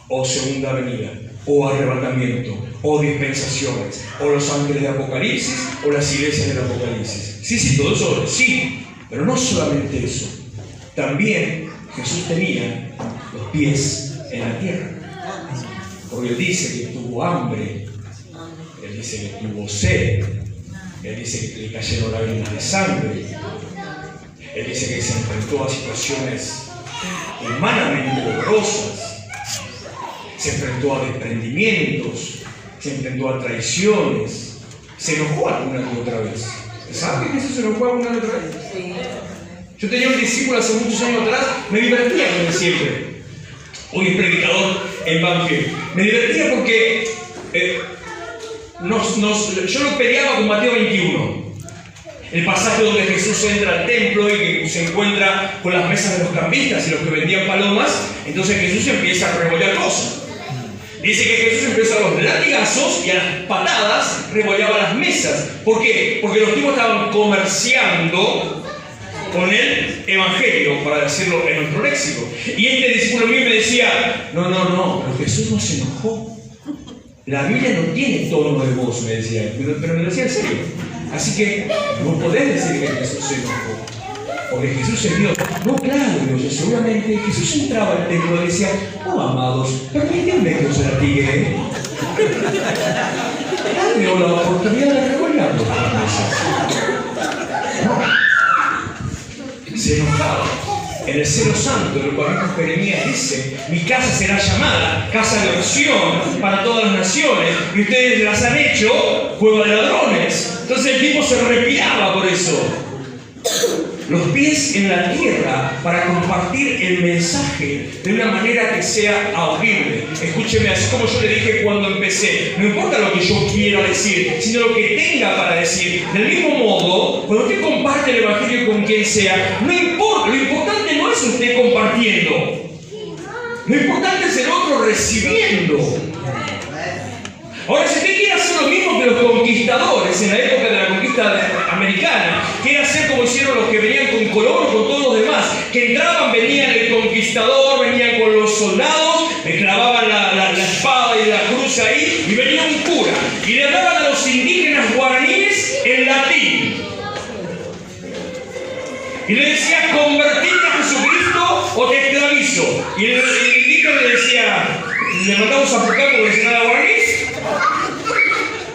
o segunda venida. o arrebatamiento, o dispensaciones, o los ángeles de Apocalipsis, o las iglesias del Apocalipsis. Sí, todo eso, sí, pero no solamente eso. También Jesús tenía los pies en la tierra. Porque Él dice que tuvo hambre, Él dice que tuvo sed, Él dice que le cayeron lágrimas de sangre, Él dice que se enfrentó a situaciones humanamente dolorosas, se enfrentó a desprendimientos, se enfrentó a traiciones, se enojó alguna y otra vez. ¿Sabe que Jesús se enojó alguna y otra vez? Sí. Yo tenía un discípulo hace muchos años atrás, me divertía con él siempre. Hoy es predicador en Banfield. Me divertía porque yo lo peleaba con Mateo 21. El pasaje donde Jesús entra al templo y que se encuentra con las mesas de los cambistas y los que vendían palomas. Entonces Jesús empieza a revolver cosas. Dice que Jesús empezó a los latigazos y a las patadas revoleaba las mesas. ¿Por qué? Porque los tipos estaban comerciando con el evangelio, para decirlo en nuestro léxico. Y este discípulo mío me decía, no, pero Jesús no se enojó. La Biblia no tiene tono de voz, me decía, pero me lo decía en serio. Así que no podés decir que Jesús se enojó, porque Jesús es Dios. No, claro, yo seguramente Jesús entraba al templo y decía, oh amados, permítanme que os latigue. Dame la oportunidad de revolear los se enojaba. En el Celo Santo, el cual Jeremías dice, mi casa será llamada casa de oración para todas las naciones, y ustedes las han hecho cueva de ladrones. Entonces el tipo se arrepiaba por eso. Los pies en la tierra para compartir el mensaje de una manera que sea audible. Escúcheme, así como yo le dije cuando empecé, no importa lo que yo quiera decir, sino lo que tenga para decir. Del mismo modo, cuando usted comparte el evangelio con quien sea, no importa, lo importante no es usted compartiendo. Lo importante es el otro recibiendo. Ahora, si usted quiere hacer lo mismo que los conquistadores en la época de la conquista americana, quiere hacer como hicieron los que venían con Colón o con todos los demás, que entraban, venían el conquistador, venían con los soldados, le clavaban la espada y la cruz ahí, y venía un cura, y le hablaban a los indígenas guaraníes en latín. Y le decía, convertite a Jesucristo o te esclavizo. Y el indígena le decía, le mandamos a buscar porque decía nada guaraní.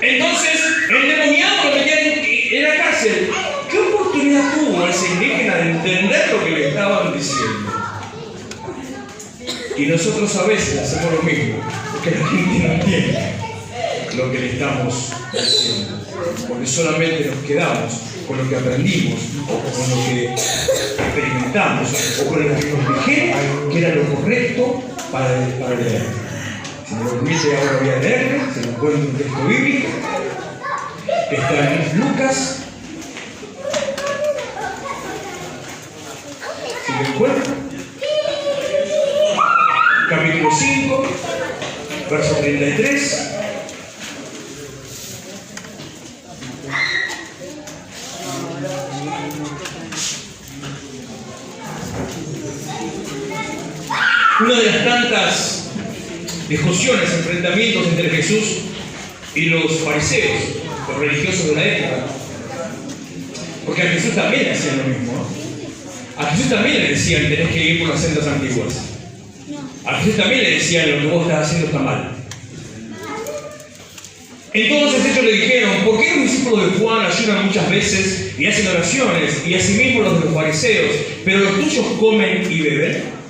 Entonces, el demoniado lo metía en la cárcel. ¿Qué oportunidad tuvo ese indígena de entender lo que le estaban diciendo? Y nosotros a veces hacemos lo mismo, porque la gente no entiende lo que le estamos diciendo. Porque solamente nos quedamos con lo que aprendimos, o con lo que experimentamos, o con lo que nos dijeron que era lo correcto para leer. Si me lo permite, ahora voy a leerle, se lo encuentro un texto bíblico. Está en Lucas. Si me encuentro. Capítulo 5, verso 33. Una de las tantas discusiones, enfrentamientos entre Jesús y los fariseos, los religiosos de la época. Porque a Jesús también le hacían lo mismo, ¿no? A Jesús también le decían, tenés que ir por las sendas antiguas. A Jesús también le decían, lo que vos estás haciendo está mal. Entonces ellos le dijeron, ¿por qué los discípulos de Juan ayunan muchas veces y hacen oraciones, y asimismo los de los fariseos, pero los tuyos comen y beben?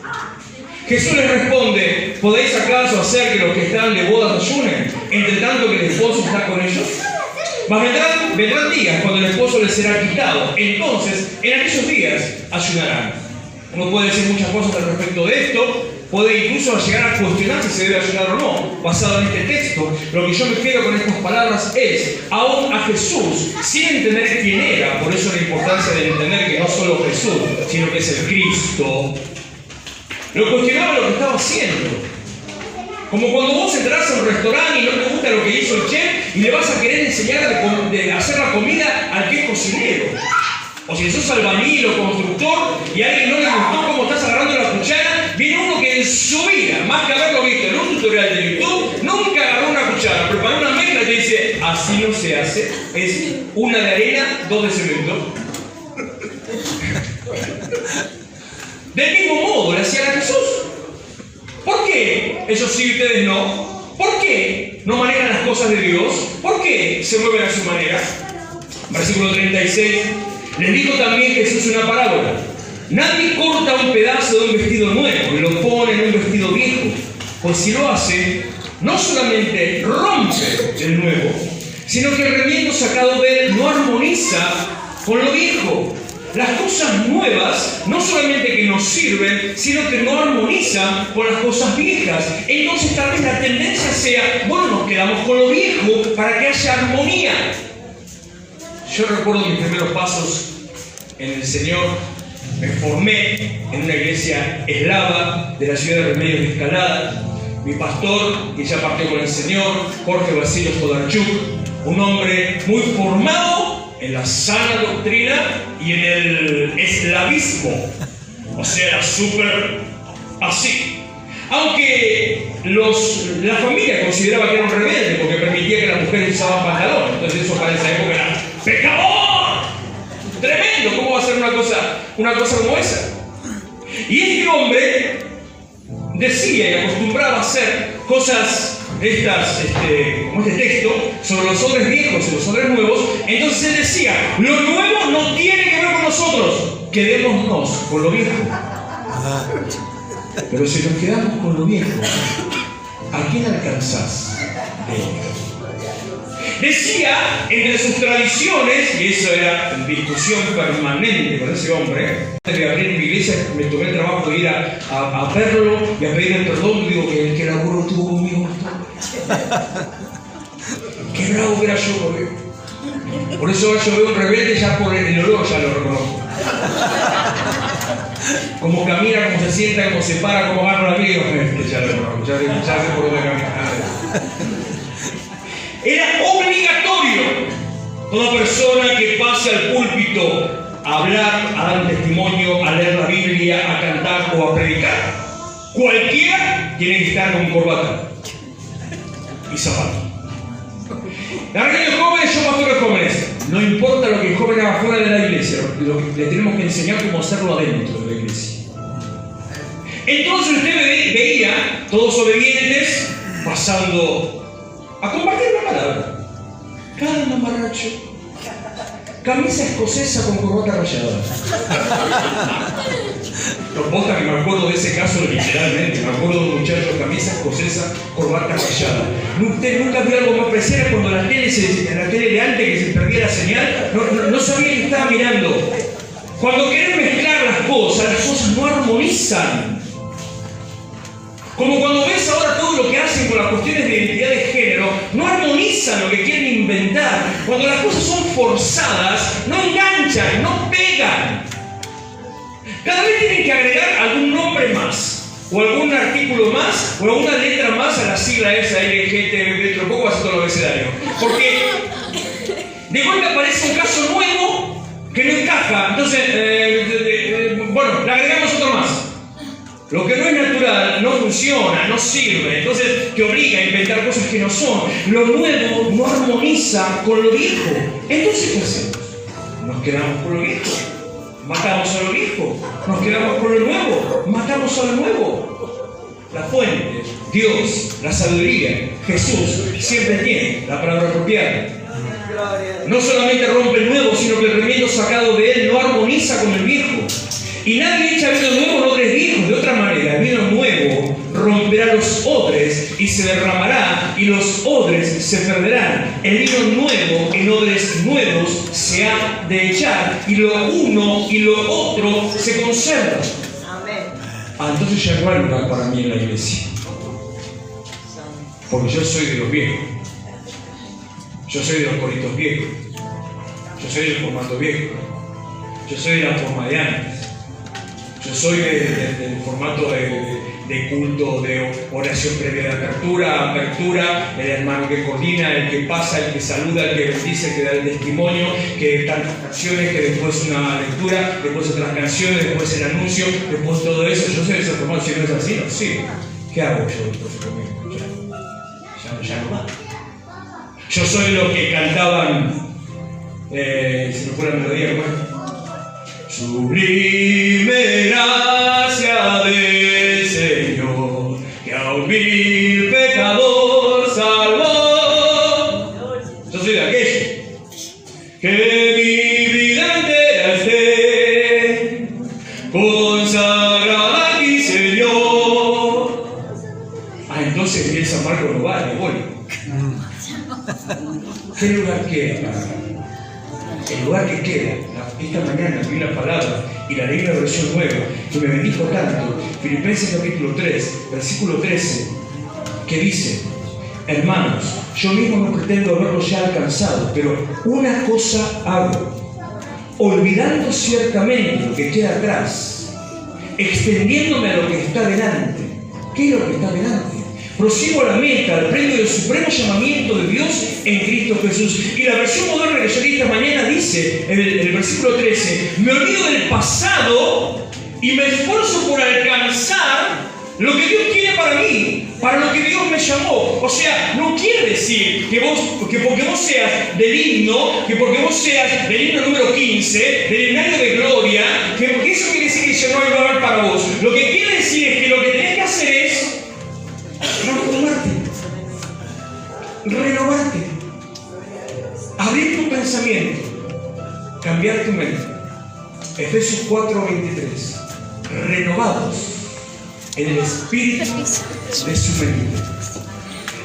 Jesús les responde, ¿podéis acaso hacer que los que están de bodas ayunen, entre tanto que el esposo está con ellos? Mas vendrán días cuando el esposo les será quitado. Entonces, en aquellos días ayunarán. Uno puede decir muchas cosas al respecto de esto, puede incluso llegar a cuestionar si se debe ayunar o no. Basado en este texto, lo que yo me quedo con estas palabras es, aún a Jesús, sin entender quién era, por eso la importancia de entender que no solo Jesús, sino que es el Cristo, lo cuestionaba lo que estaba haciendo. Como cuando vos entras a un restaurante y no te gusta lo que hizo el chef y le vas a querer enseñar de hacer la comida al que es cocinero. O si sos albañil o constructor y a alguien no le gustó cómo estás agarrando la cuchara, viene uno que en su vida, más que haberlo visto en un tutorial de YouTube, no nunca agarró una cuchara, preparó una mezcla y te dice, así no se hace, es una de arena, 2 de cemento. Del mismo modo le hacían a Jesús. ¿Por qué ellos sí y ustedes no? ¿Por qué no manejan las cosas de Dios? ¿Por qué se mueven a su manera? Versículo 36. Les dijo también Jesús una parábola. Nadie corta un pedazo de un vestido nuevo y lo pone en un vestido viejo, pues si lo hace, no solamente rompe el nuevo, sino que el remiendo sacado de él no armoniza con lo viejo. Las cosas nuevas no solamente que nos sirven, sino que no armonizan con las cosas viejas. Entonces tal vez la tendencia sea, bueno, nos quedamos con lo viejo para que haya armonía. Yo recuerdo mis primeros pasos en el Señor. Me formé en una iglesia eslava de la ciudad de Remedios de Escalada. Mi pastor, que ya partió con el Señor, Jorge Basilio Todarchuk, un hombre muy formado en la sana doctrina y en el eslavismo. O sea, era súper así. Aunque la familia consideraba que era un rebelde porque permitía que las mujeres usaban pantalón. Entonces eso para esa época era ¡pecador! Tremendo, ¿cómo va a ser una cosa como esa? Y este hombre decía y acostumbraba a hacer cosas como este texto, sobre los odres viejos y los odres nuevos. Entonces él decía, lo nuevo no tiene que ver con nosotros, quedémonos con lo viejo. Pero si nos quedamos con lo viejo, ¿a quién alcanzás de ellos? Decía, entre sus tradiciones, y eso era discusión permanente con ese hombre, antes de abrir mi iglesia me tomé el trabajo de ir a verlo y a pedirle perdón. Digo que el laburo estuvo conmigo. Qué bravo era yo, porque por eso yo veo un rebelde ya por el olor, ya lo reconozco. Como camina, como se sienta, como se para, como agarra la vida, ya lo reconozco, ya sé por dónde caminar. Era obligatorio toda persona que pase al púlpito a hablar, a dar un testimonio, a leer la Biblia, a cantar o a predicar. Cualquiera tiene que estar con corbata y zapatos. La verdad que los jóvenes, yo pastores jóvenes, no importa lo que el joven haga fuera de la iglesia, le tenemos que enseñar cómo hacerlo adentro de la iglesia. Entonces usted veía todos obedientes pasando a compartir la palabra. Cada mamarracho, camisa escocesa con corbata rayada. Posta que me acuerdo de ese caso literalmente. Me acuerdo de un muchacho, camisa escocesa, corbata rayada. Usted nunca vio algo más presente cuando la tele de antes que se perdía la señal, no sabía que estaba mirando. Cuando querés mezclar las cosas no armonizan. Como cuando ves ahora todo lo que hacen con las cuestiones de identidad de género, no armonizan lo que quieren inventar. Cuando las cosas son forzadas, no enganchan, no pegan. Cada vez tienen que agregar algún nombre más, o algún artículo más, o alguna letra más a la sigla esa LGBT, dentro de poco va a ser todo el abecedario. Porque de golpe aparece un caso nuevo que no encaja. Entonces, bueno, le agregamos otro más. Lo que no es natural no funciona, no sirve, entonces te obliga a inventar cosas que no son. Lo nuevo no armoniza con lo viejo. Entonces, ¿qué hacemos? Nos quedamos con lo viejo, matamos a lo viejo. Nos quedamos con lo nuevo, matamos a lo nuevo. La fuente, Dios, la sabiduría, Jesús, siempre tiene la palabra apropiada. No solamente rompe el nuevo, sino que el remiendo sacado de él no armoniza con el viejo. Y nadie echa vino nuevo en odres viejos. De otra manera, el vino nuevo romperá los odres y se derramará, y los odres se perderán. El vino nuevo en odres nuevos se ha de echar, y lo uno y lo otro se conserva. Amén. Entonces ya no hay lugar para mí en la iglesia. Porque yo soy de los viejos. Yo soy de los coritos viejos. Yo soy del formato viejo. Yo soy de la forma de antes. Yo soy del formato de culto, de oración previa de apertura, el hermano que coordina, el que pasa, el que saluda, el que bendice, el que da el testimonio, que tantas canciones, que después una lectura, después otras canciones, después el anuncio, después todo eso. Yo soy de ese formato. Si no es así, no sirve. ¿Qué hago yo después conmigo? ya no va. Yo soy los que cantaban, se me fue la melodía, ¿cómo es? Sublime gracia del Señor, que a un vil pecador salvó. Yo soy de aquellos que mi vida entera esté consagrada a ti, Señor. Entonces el San Marcos no vale, voy. ¿Qué lugar queda? El lugar que queda. Esta mañana vi la palabra y la leí en la versión nueva, que me bendijo tanto. Filipenses capítulo 3, versículo 13, que dice: hermanos, yo mismo no pretendo haberlo ya alcanzado, pero una cosa hago, olvidando ciertamente lo que queda atrás, extendiéndome a lo que está delante. ¿Qué es lo que está delante? Prosigo a la meta, al premio del supremo llamamiento de Dios en Cristo Jesús. Y la versión moderna que yo leí esta mañana dice, en el versículo 13, me olvido del pasado y me esfuerzo por alcanzar lo que Dios quiere para mí, para lo que Dios me llamó. O sea, no quiere decir que porque vos seas del himno, que porque vos seas del himno número 15, del himnario de gloria, que porque eso quiere decir que ya no hay lugar para vos. Lo que quiere decir es que lo que tenés que hacer es renovarte, abrir tu pensamiento, cambiar tu mente. Efesios 4:23, renovados en el espíritu de su mente.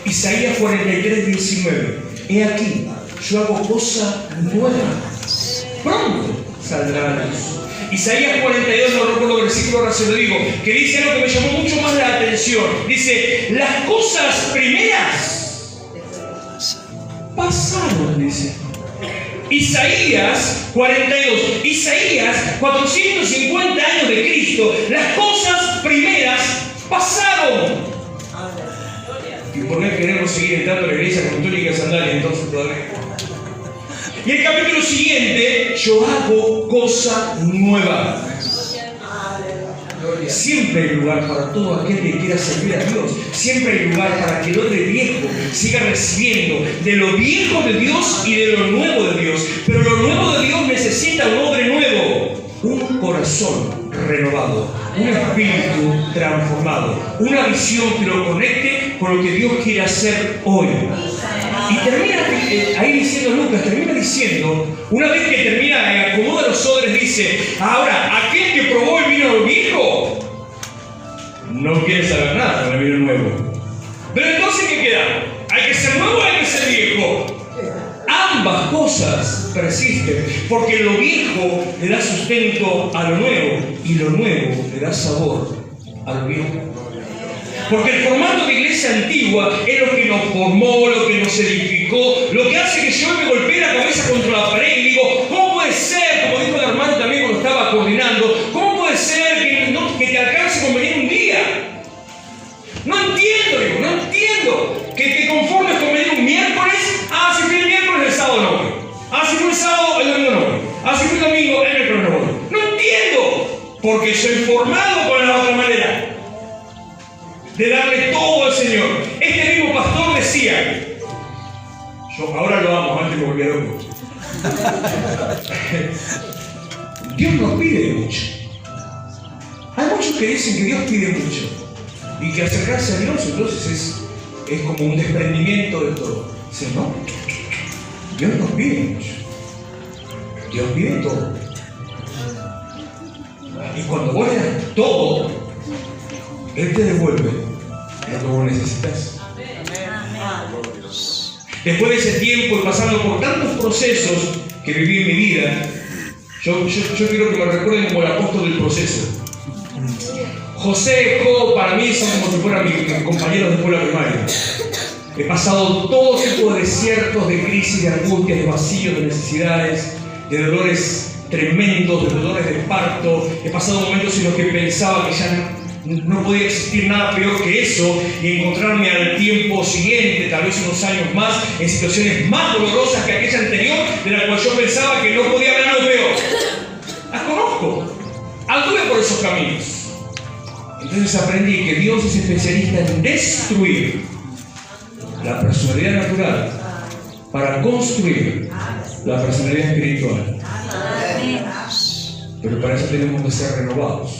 Isaías 43:19, he aquí, yo hago cosa nueva, pronto saldrá a la luz. Isaías 42, no recuerdo el versículo, ahora se lo digo, que dice algo que me llamó mucho más la atención. Dice, las cosas primeras pasaron, dice. Isaías 42, Isaías 450 años de Cristo, las cosas primeras pasaron. ¿Y por qué queremos seguir entrando a la iglesia con túnica y sandalias entonces todavía? Y el capítulo siguiente, yo hago cosa nueva. Siempre hay lugar para todo aquel que quiera servir a Dios. Siempre hay lugar para que el hombre viejo siga recibiendo de lo viejo de Dios y de lo nuevo de Dios. Pero lo nuevo de Dios necesita un hombre nuevo, un corazón renovado, un espíritu transformado, una visión que lo conecte con lo que Dios quiere hacer hoy. Y termina ahí diciendo Lucas, termina diciendo, una vez que termina, acomoda los odres, dice, ahora, aquel que probó el vino viejo, no quiere saber nada con el vino nuevo. Pero entonces, ¿qué queda? ¿Hay que ser nuevo o hay que ser viejo? Ambas cosas persisten, porque lo viejo le da sustento a lo nuevo, y lo nuevo le da sabor a lo viejo. Porque el formato de iglesia antigua es lo que nos formó, lo que nos edificó, lo que hace que yo me golpee la cabeza contra la pared y digo, ¿cómo puede ser? Como dijo el hermano también cuando estaba coordinando, ¿cómo puede ser que te alcance con venir un día? No entiendo, digo, no entiendo. Que te conformes con venir un miércoles, si fue el miércoles, el sábado no. Si fue el sábado, el domingo no. Si fue el domingo, el miércoles no. No entiendo, porque soy formado con la otra manera de darle todo al Señor. Este mismo pastor decía, yo ahora lo amo, antes me volvía loco. Dios nos pide mucho. Hay muchos que dicen que Dios pide mucho y que acercarse a Dios entonces es como un desprendimiento de todo. Dice, no, Dios nos pide mucho. Dios pide todo. Y cuando vos le das todo, Él te devuelve lo que vos necesitas. Después de ese tiempo y pasando por tantos procesos que viví en mi vida, yo quiero que me recuerden como el apóstol del proceso. José y Job para mí son como si fueran mis compañeros de escuela primaria. He pasado todo tipo de desiertos, de crisis, de angustias, de vacíos, de necesidades, de dolores tremendos, de dolores de parto. He pasado momentos en los que pensaba que ya no podía existir nada peor que eso y encontrarme al tiempo siguiente, tal vez unos años más, en situaciones más dolorosas que aquella anterior, de la cual yo pensaba que no podía haber algo peor. Las conozco, anduve por esos caminos. Entonces aprendí que Dios es especialista en destruir la personalidad natural para construir la personalidad espiritual. Pero para eso tenemos que ser renovados,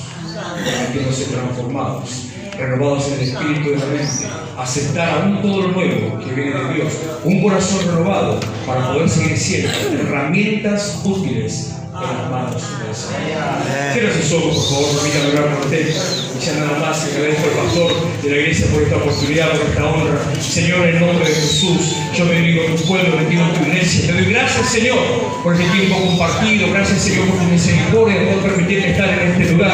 que no ser transformados, renovados en el espíritu de la mente, aceptar aún todo lo nuevo que viene de Dios, un corazón renovado para poder seguir siendo herramientas útiles en las manos del Señor. Cierra sus ojos, por favor, permítanme orar por usted. Y ya nada más, agradezco al pastor de la iglesia por esta oportunidad, por esta honra. Señor, en nombre de Jesús, yo bendigo a tu pueblo, bendigo a tu iglesia. Te doy gracias, Señor, por este tiempo compartido. Gracias, Señor, por tu misericordia, por permitirme estar en este lugar.